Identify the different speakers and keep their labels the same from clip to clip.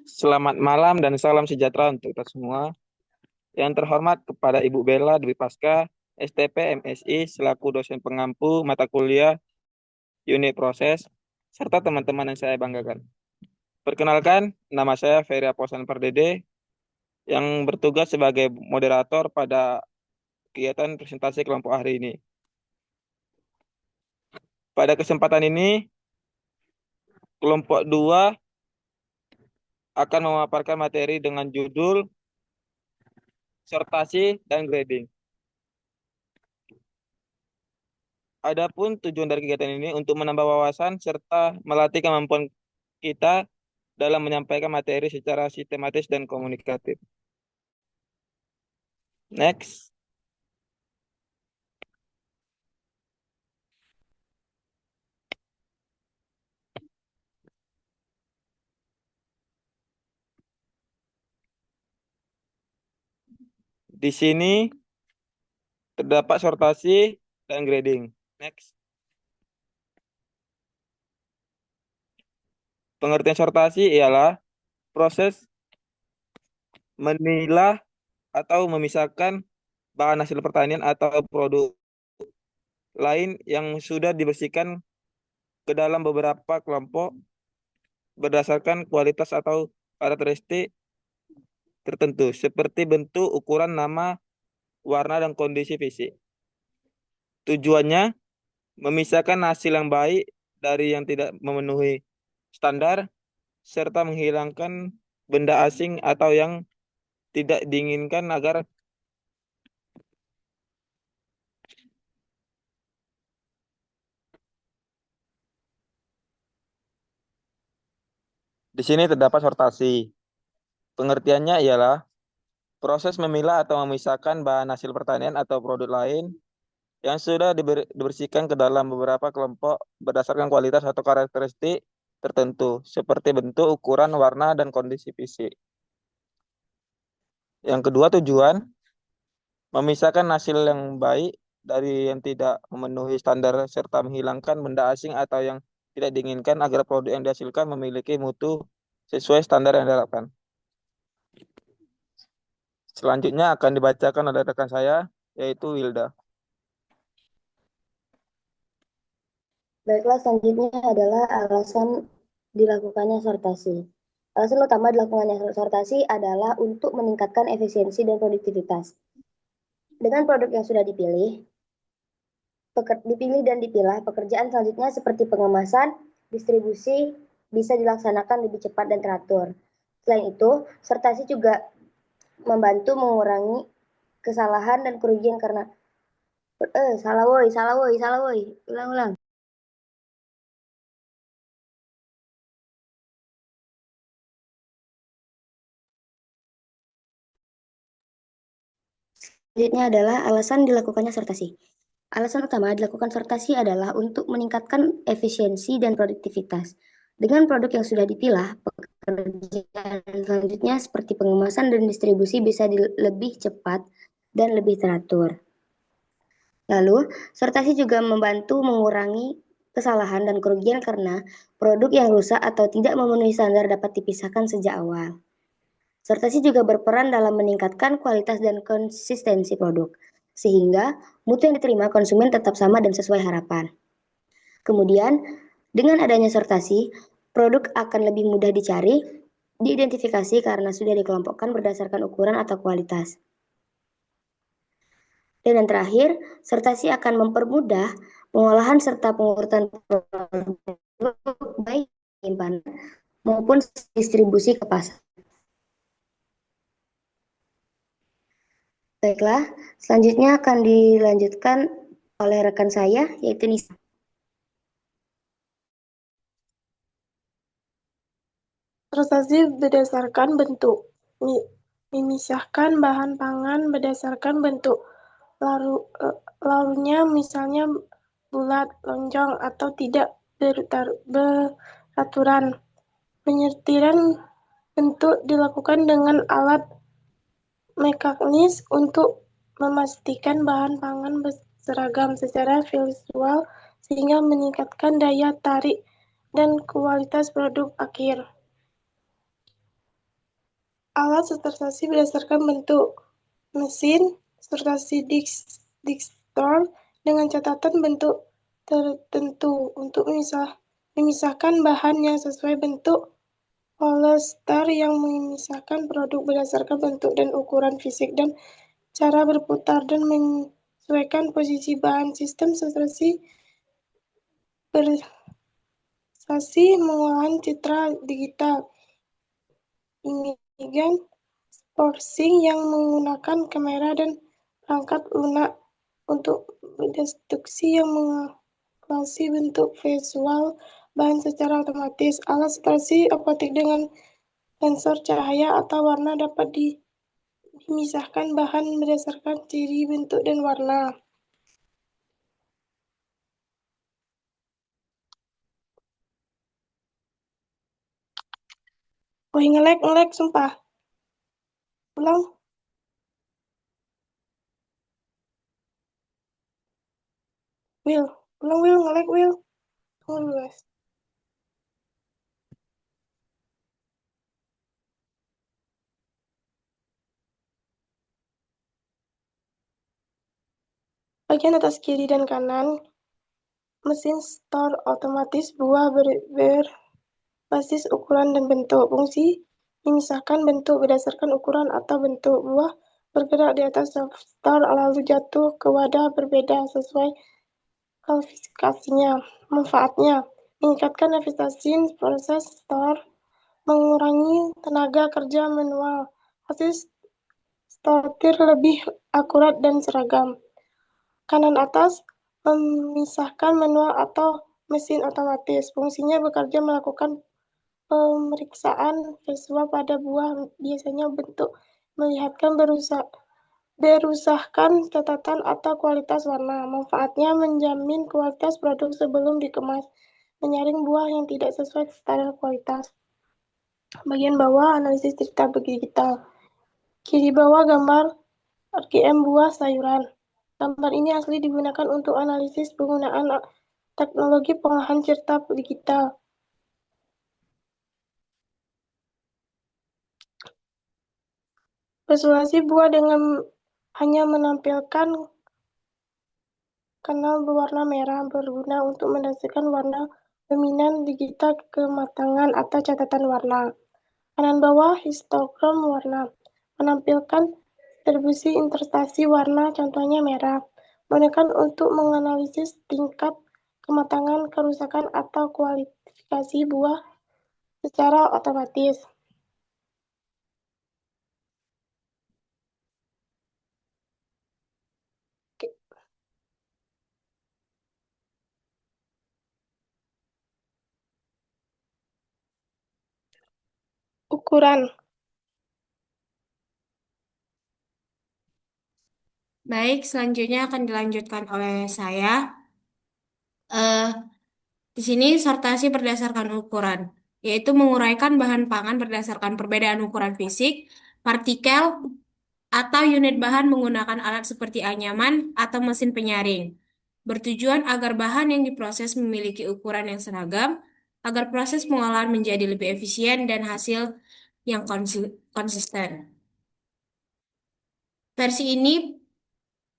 Speaker 1: Selamat malam dan salam sejahtera untuk kita semua. Yang terhormat kepada Ibu Bella Dwi Pasca, STP MSI selaku dosen pengampu mata kuliah unit proses, serta teman-teman yang saya banggakan. Perkenalkan, nama saya Ferry Aposan Pardede yang bertugas sebagai moderator pada kegiatan presentasi kelompok hari ini. Pada kesempatan ini, kelompok 2 akan memaparkan materi dengan judul sortasi dan grading. Adapun tujuan dari kegiatan ini untuk menambah wawasan serta melatih kemampuan kita dalam menyampaikan materi secara sistematis dan komunikatif. Next, di sini terdapat sortasi dan grading. Next, pengertian sortasi ialah proses memilah atau memisahkan bahan hasil pertanian atau produk lain yang sudah dibersihkan ke dalam beberapa kelompok berdasarkan kualitas atau karakteristik tertentu, seperti bentuk, ukuran, nama, warna, dan kondisi fisik. Tujuannya memisahkan hasil yang baik dari yang tidak memenuhi standar, serta menghilangkan benda asing atau yang tidak diinginkan agar di sini terdapat sortasi. Pengertiannya ialah proses memilah atau memisahkan bahan hasil pertanian atau produk lain yang sudah dibersihkan ke dalam beberapa kelompok berdasarkan kualitas atau karakteristik tertentu, seperti bentuk, ukuran, warna, dan kondisi fisik. Yang kedua, tujuan memisahkan hasil yang baik dari yang tidak memenuhi standar serta menghilangkan benda asing atau yang tidak diinginkan agar produk yang dihasilkan memiliki mutu sesuai standar yang diharapkan. Selanjutnya akan dibacakan oleh rekan saya, yaitu Wilda.
Speaker 2: Baiklah, selanjutnya adalah alasan dilakukannya sortasi. Alasan utama dilakukannya sortasi adalah untuk meningkatkan efisiensi dan produktivitas. Dengan produk yang sudah dipilih dan dipilah, pekerjaan selanjutnya seperti pengemasan, distribusi bisa dilaksanakan lebih cepat dan teratur. Selain itu, sortasi juga membantu mengurangi kesalahan dan kerugian karena salah woi, ulang-ulang. Selanjutnya adalah alasan dilakukannya sortasi. Alasan utama dilakukan sortasi adalah untuk meningkatkan efisiensi dan produktivitas. Dengan produk yang sudah dipilah, pekerjaan selanjutnya seperti pengemasan dan distribusi bisa lebih cepat dan lebih teratur. Lalu, sortasi juga membantu mengurangi kesalahan dan kerugian karena produk yang rusak atau tidak memenuhi standar dapat dipisahkan sejak awal. Sortasi juga berperan dalam meningkatkan kualitas dan konsistensi produk, sehingga mutu yang diterima konsumen tetap sama dan sesuai harapan. Kemudian, dengan adanya sortasi, produk akan lebih mudah dicari, diidentifikasi karena sudah dikelompokkan berdasarkan ukuran atau kualitas. Dan yang terakhir, sortasi akan mempermudah pengolahan serta pengurutan produk baik penyimpanan maupun distribusi ke pasar. Baiklah, selanjutnya akan dilanjutkan oleh rekan saya, yaitu Nisa.
Speaker 3: Sortasi berdasarkan bentuk. Memisahkan bahan pangan berdasarkan bentuk. Larunya misalnya bulat, lonjong, atau tidak beraturan. Penyetiran bentuk dilakukan dengan alat mekanis untuk memastikan bahan pangan seragam secara visual sehingga meningkatkan daya tarik dan kualitas produk akhir. Alat sortasi berdasarkan bentuk mesin sortasi Dijkstra dengan catatan bentuk tertentu untuk memisahkan bahan yang sesuai bentuk, Holster yang memisahkan produk berdasarkan bentuk dan ukuran fisik dan cara berputar dan menyesuaikan posisi bahan. Sistem sortasi berbasis pengolahan citra digital. Image Forcing yang menggunakan kamera dan perangkat lunak untuk mendeteksi yang mengeksplorasi bentuk visual bahan secara otomatis. Alat sortasi optik dengan sensor cahaya atau warna dapat dimisahkan bahan berdasarkan ciri bentuk dan warna. Wih, ngelek sumpah. Ulang. Ulang ngelek Tunggu dulu guys. Bagian atas kiri dan kanan mesin store otomatis buah berbasis ukuran dan bentuk. Fungsi memisahkan bentuk berdasarkan ukuran atau bentuk buah bergerak di atas store lalu jatuh ke wadah berbeda sesuai kualifikasinya. Manfaatnya meningkatkan efisiensi proses store, mengurangi tenaga kerja manual, hasil sortir lebih akurat dan seragam. Kanan atas memisahkan manual atau mesin otomatis. Fungsinya bekerja melakukan pemeriksaan visual pada buah, biasanya bentuk, melihatkan berusahkan catatan atau kualitas warna. Manfaatnya menjamin kualitas produk sebelum dikemas, menyaring buah yang tidak sesuai standar kualitas. Bagian bawah analisis cerita digital. Kiri bawah gambar RGM buah sayuran. Gambar ini asli digunakan untuk analisis penggunaan teknologi pengolahan cerita digital. Visualisasi buah dengan hanya menampilkan kanal berwarna merah berguna untuk mendasarkan warna dominan digital kematangan atau catatan warna. Kanan bawah histogram warna menampilkan distribusi interpretasi warna, contohnya merah, menggunakan untuk menganalisis tingkat kematangan, kerusakan, atau kualifikasi buah secara otomatis. Ukuran.
Speaker 4: Baik, selanjutnya akan dilanjutkan oleh saya. Eh, di sini sortasi berdasarkan ukuran, yaitu menguraikan bahan pangan berdasarkan perbedaan ukuran fisik, partikel, atau unit bahan menggunakan alat seperti anyaman atau mesin penyaring. Bertujuan agar bahan yang diproses memiliki ukuran yang seragam, agar proses pengolahan menjadi lebih efisien dan hasil yang konsisten. Versi ini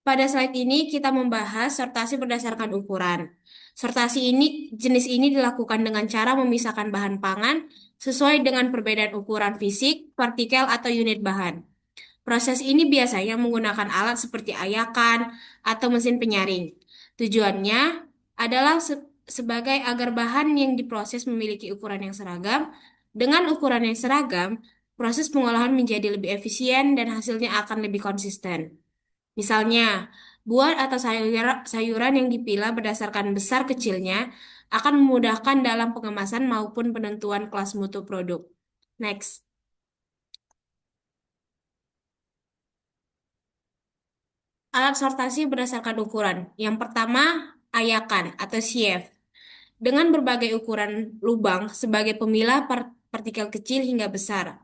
Speaker 4: Pada slide ini kita membahas sortasi berdasarkan ukuran. Jenis ini dilakukan dengan cara memisahkan bahan pangan sesuai dengan perbedaan ukuran fisik, partikel, atau unit bahan. Proses ini biasanya menggunakan alat seperti ayakan atau mesin penyaring. Tujuannya adalah sebagai agar bahan yang diproses memiliki ukuran yang seragam. Dengan ukuran yang seragam, proses pengolahan menjadi lebih efisien dan hasilnya akan lebih konsisten. Misalnya, buah atau sayuran yang dipilah berdasarkan besar kecilnya akan memudahkan dalam pengemasan maupun penentuan kelas mutu produk. Next. Alat sortasi berdasarkan ukuran. Yang pertama, ayakan atau sieve. Dengan berbagai ukuran lubang sebagai pemilah partikel kecil hingga besar.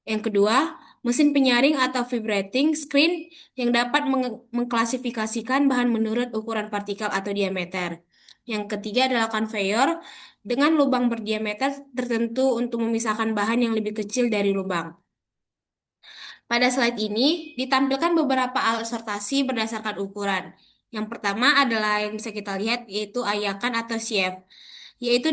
Speaker 4: Yang kedua, mesin penyaring atau vibrating screen yang dapat mengklasifikasikan bahan menurut ukuran partikel atau diameter. Yang ketiga adalah conveyor dengan lubang berdiameter tertentu untuk memisahkan bahan yang lebih kecil dari lubang. Pada slide ini ditampilkan beberapa alat sortasi berdasarkan ukuran. Yang pertama adalah yang bisa kita lihat yaitu ayakan atau sieve, yaitu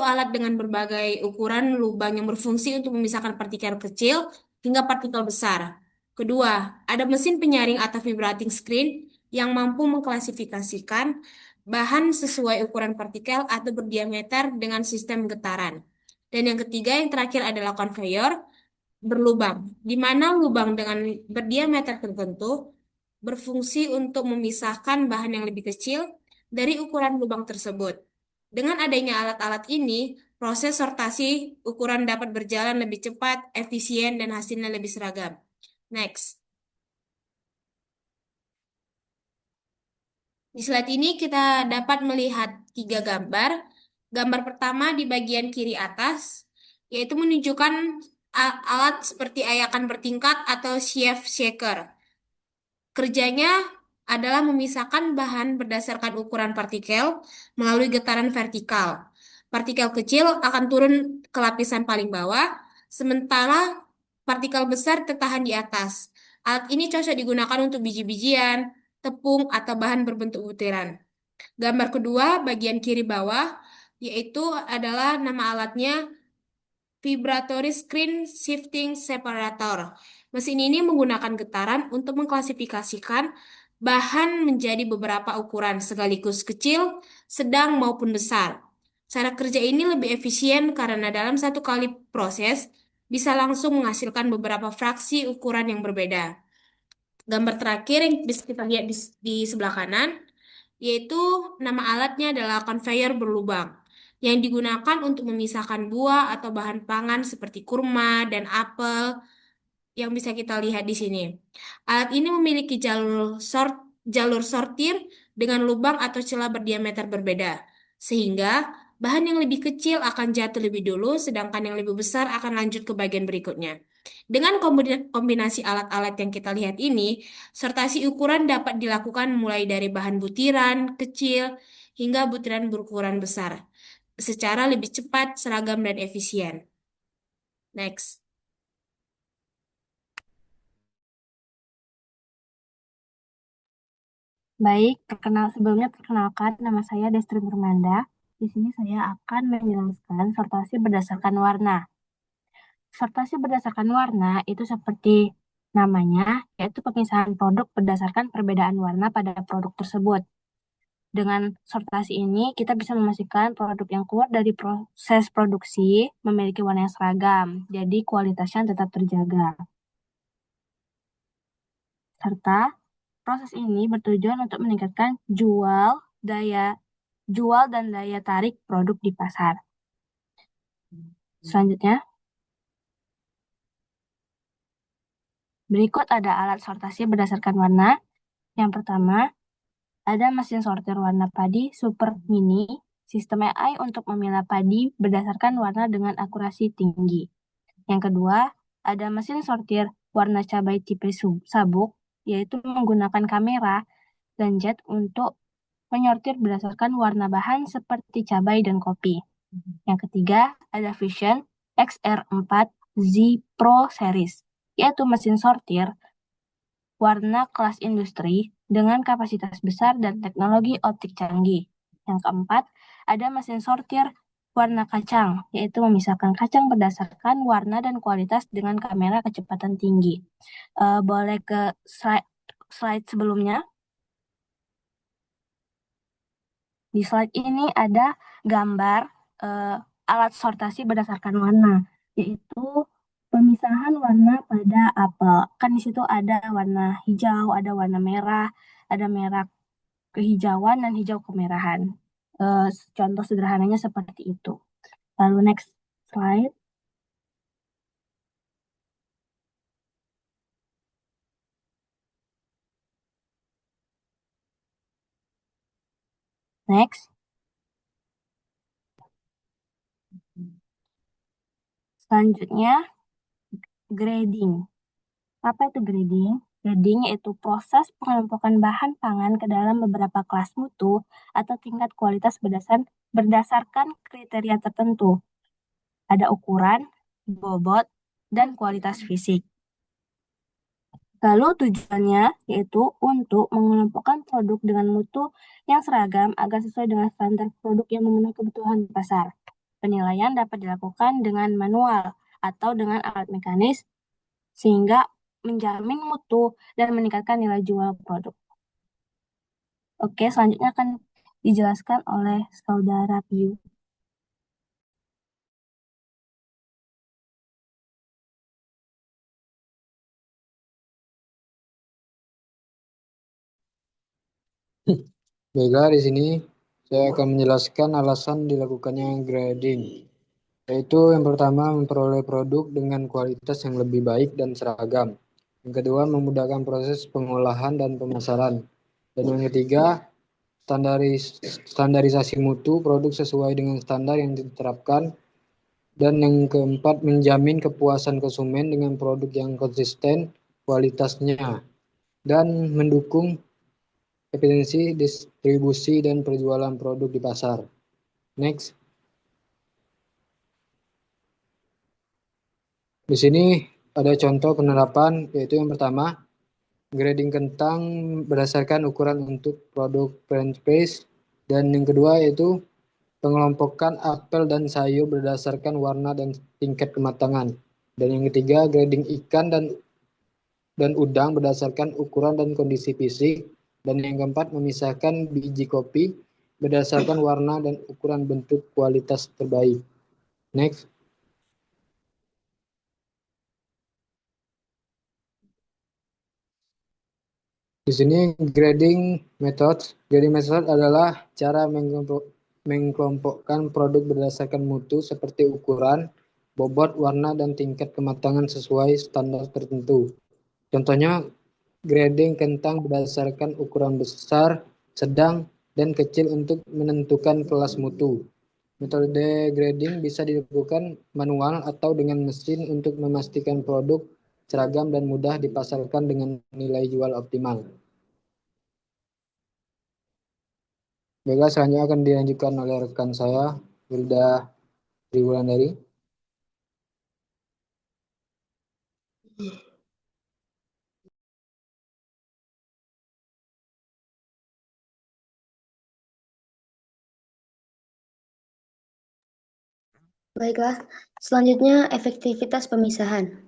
Speaker 4: alat dengan berbagai ukuran lubang yang berfungsi untuk memisahkan partikel kecil hingga partikel besar. Kedua, ada mesin penyaring atau vibrating screen yang mampu mengklasifikasikan bahan sesuai ukuran partikel atau berdiameter dengan sistem getaran. Dan yang ketiga, yang terakhir adalah conveyor berlubang, di mana lubang dengan berdiameter tertentu berfungsi untuk memisahkan bahan yang lebih kecil dari ukuran lubang tersebut. Dengan adanya alat-alat ini, proses sortasi ukuran dapat berjalan lebih cepat, efisien, dan hasilnya lebih seragam. Next. Di slide ini kita dapat melihat 3 gambar. Gambar pertama di bagian kiri atas, yaitu menunjukkan alat seperti ayakan bertingkat atau sheave shaker. Kerjanya adalah memisahkan bahan berdasarkan ukuran partikel melalui getaran vertikal. Partikel kecil akan turun ke lapisan paling bawah, sementara partikel besar tertahan di atas. Alat ini cocok digunakan untuk biji-bijian, tepung, atau bahan berbentuk butiran. Gambar kedua, bagian kiri bawah, yaitu adalah nama alatnya Vibratory Screen Shifting Separator. Mesin ini menggunakan getaran untuk mengklasifikasikan bahan menjadi beberapa ukuran sekaligus kecil, sedang maupun besar. Cara kerja ini lebih efisien karena dalam satu kali proses bisa langsung menghasilkan beberapa fraksi ukuran yang berbeda. Gambar terakhir yang bisa kita lihat di sebelah kanan, yaitu nama alatnya adalah conveyor berlubang, yang digunakan untuk memisahkan buah atau bahan pangan seperti kurma dan apel yang bisa kita lihat di sini. Alat ini memiliki jalur sortir dengan lubang atau celah berdiameter berbeda, sehingga bahan yang lebih kecil akan jatuh lebih dulu, sedangkan yang lebih besar akan lanjut ke bagian berikutnya. Dengan kombinasi alat-alat yang kita lihat ini, sortasi ukuran dapat dilakukan mulai dari bahan butiran kecil hingga butiran berukuran besar, secara lebih cepat, seragam, dan efisien. Next.
Speaker 5: Baik, sebelumnya perkenalkan nama saya Destri Nurmanda. Di sini saya akan menjelaskan sortasi berdasarkan warna. Sortasi berdasarkan warna itu seperti namanya, yaitu pemisahan produk berdasarkan perbedaan warna pada produk tersebut. Dengan sortasi ini, kita bisa memastikan produk yang keluar dari proses produksi memiliki warna yang seragam, jadi kualitasnya tetap terjaga. Serta proses ini bertujuan untuk meningkatkan jual dan daya tarik produk di pasar. Selanjutnya, berikut ada alat sortasi berdasarkan warna. Yang pertama, ada mesin sortir warna padi Super Mini, sistem AI untuk memilah padi berdasarkan warna dengan akurasi tinggi. Yang kedua, ada mesin sortir warna cabai tipe sabuk, yaitu menggunakan kamera dan jet untuk menyortir berdasarkan warna bahan seperti cabai dan kopi. Yang ketiga, ada Vision XR4 Z Pro Series, yaitu mesin sortir warna kelas industri dengan kapasitas besar dan teknologi optik canggih. Yang keempat, ada mesin sortir warna kacang, yaitu memisahkan kacang berdasarkan warna dan kualitas dengan kamera kecepatan tinggi. Boleh ke slide sebelumnya. Di slide ini ada gambar alat sortasi berdasarkan warna, yaitu pemisahan warna pada apel. Kan di situ ada warna hijau, ada warna merah, ada merah kehijauan dan hijau kemerahan. Contoh sederhananya seperti itu. Lalu next slide. Next. Selanjutnya, grading. Apa itu grading? Grading yaitu proses pengelompokan bahan pangan ke dalam beberapa kelas mutu atau tingkat kualitas berdasarkan kriteria tertentu. Ada ukuran, bobot, dan kualitas fisik. Lalu tujuannya yaitu untuk mengelompokkan produk dengan mutu yang seragam agar sesuai dengan standar produk yang memenuhi kebutuhan pasar. Penilaian dapat dilakukan dengan manual atau dengan alat mekanis sehingga menjamin mutu dan meningkatkan nilai jual produk. Oke, selanjutnya akan dijelaskan oleh Saudara Piu.
Speaker 6: Baiklah, di sini saya akan menjelaskan alasan dilakukannya grading, yaitu yang pertama memperoleh produk dengan kualitas yang lebih baik dan seragam. Yang kedua, memudahkan proses pengolahan dan pemasaran. Dan yang ketiga, standarisasi mutu produk sesuai dengan standar yang diterapkan. Dan yang keempat, menjamin kepuasan konsumen dengan produk yang konsisten kualitasnya. Dan mendukung efisiensi distribusi dan penjualan produk di pasar. Next. Di sini ada contoh penerapan, yaitu yang pertama, grading kentang berdasarkan ukuran untuk produk French paste, dan yang kedua yaitu pengelompokan apel dan sayur berdasarkan warna dan tingkat kematangan. Dan yang ketiga, grading ikan dan udang berdasarkan ukuran dan kondisi fisik. Dan yang keempat, memisahkan biji kopi berdasarkan warna dan ukuran bentuk kualitas terbaik. Next. Di sini grading method. Grading method adalah cara mengkelompokkan produk berdasarkan mutu seperti ukuran, bobot, warna, dan tingkat kematangan sesuai standar tertentu. Contohnya, grading kentang berdasarkan ukuran besar, sedang, dan kecil untuk menentukan kelas mutu. Metode grading bisa dilakukan manual atau dengan mesin untuk memastikan produk seragam dan mudah dipasarkan dengan nilai jual optimal. Baiklah, selanjutnya akan dilanjutkan oleh rekan saya, Wilda Triwulandari.
Speaker 2: Baiklah, selanjutnya efektivitas pemisahan.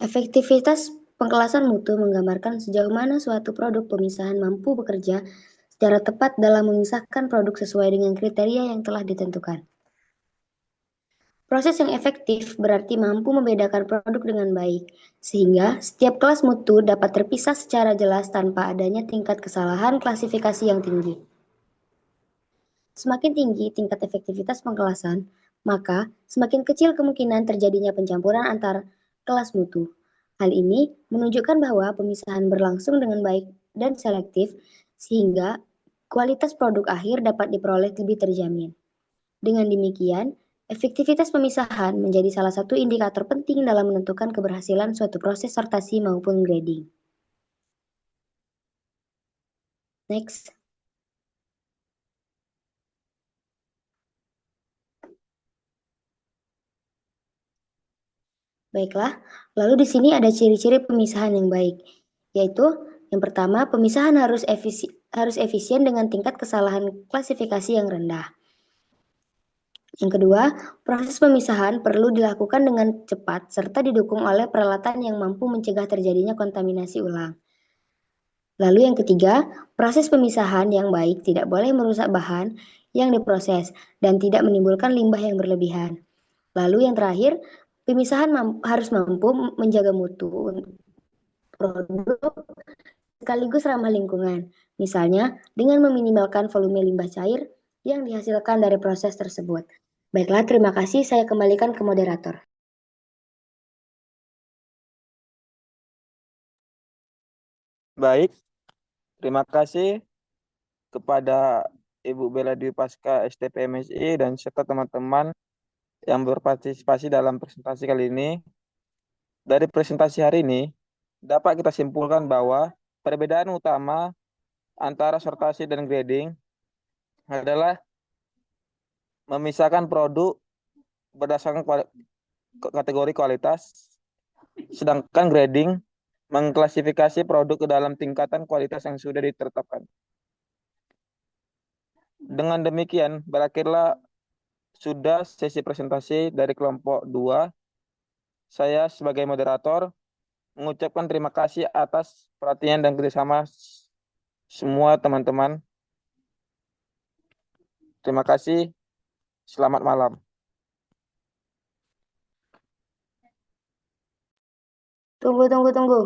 Speaker 2: Efektivitas pengkelasan mutu menggambarkan sejauh mana suatu produk pemisahan mampu bekerja secara tepat dalam memisahkan produk sesuai dengan kriteria yang telah ditentukan. Proses yang efektif berarti mampu membedakan produk dengan baik, sehingga setiap kelas mutu dapat terpisah secara jelas tanpa adanya tingkat kesalahan klasifikasi yang tinggi. Semakin tinggi tingkat efektivitas pengkelasan, maka semakin kecil kemungkinan terjadinya pencampuran antar kelas mutu. Hal ini menunjukkan bahwa pemisahan berlangsung dengan baik dan selektif, sehingga kualitas produk akhir dapat diperoleh lebih terjamin. Dengan demikian, efektivitas pemisahan menjadi salah satu indikator penting dalam menentukan keberhasilan suatu proses sortasi maupun grading. Next. Baiklah, lalu di sini ada ciri-ciri pemisahan yang baik, yaitu yang pertama, pemisahan harus efisien dengan tingkat kesalahan klasifikasi yang rendah. Yang kedua, proses pemisahan perlu dilakukan dengan cepat serta didukung oleh peralatan yang mampu mencegah terjadinya kontaminasi ulang. Lalu yang ketiga, proses pemisahan yang baik tidak boleh merusak bahan yang diproses dan tidak menimbulkan limbah yang berlebihan. Lalu yang terakhir, pemisahan harus mampu menjaga mutu produk sekaligus ramah lingkungan, misalnya dengan meminimalkan volume limbah cair yang dihasilkan dari proses tersebut. Baiklah, terima kasih. Saya kembalikan ke moderator.
Speaker 1: Baik, terima kasih kepada Ibu Bella Dwi Pasca STP MSI dan serta teman-teman yang berpartisipasi dalam presentasi kali ini. Dari presentasi hari ini, dapat kita simpulkan bahwa perbedaan utama antara sortasi dan grading adalah memisahkan produk berdasarkan kategori kualitas, sedangkan grading mengklasifikasi produk ke dalam tingkatan kualitas yang sudah ditetapkan. Dengan demikian, berakhirlah sudah sesi presentasi dari kelompok 2. Saya sebagai moderator mengucapkan terima kasih atas perhatian dan kerjasama semua teman-teman. Terima kasih. Selamat malam.
Speaker 2: Tunggu.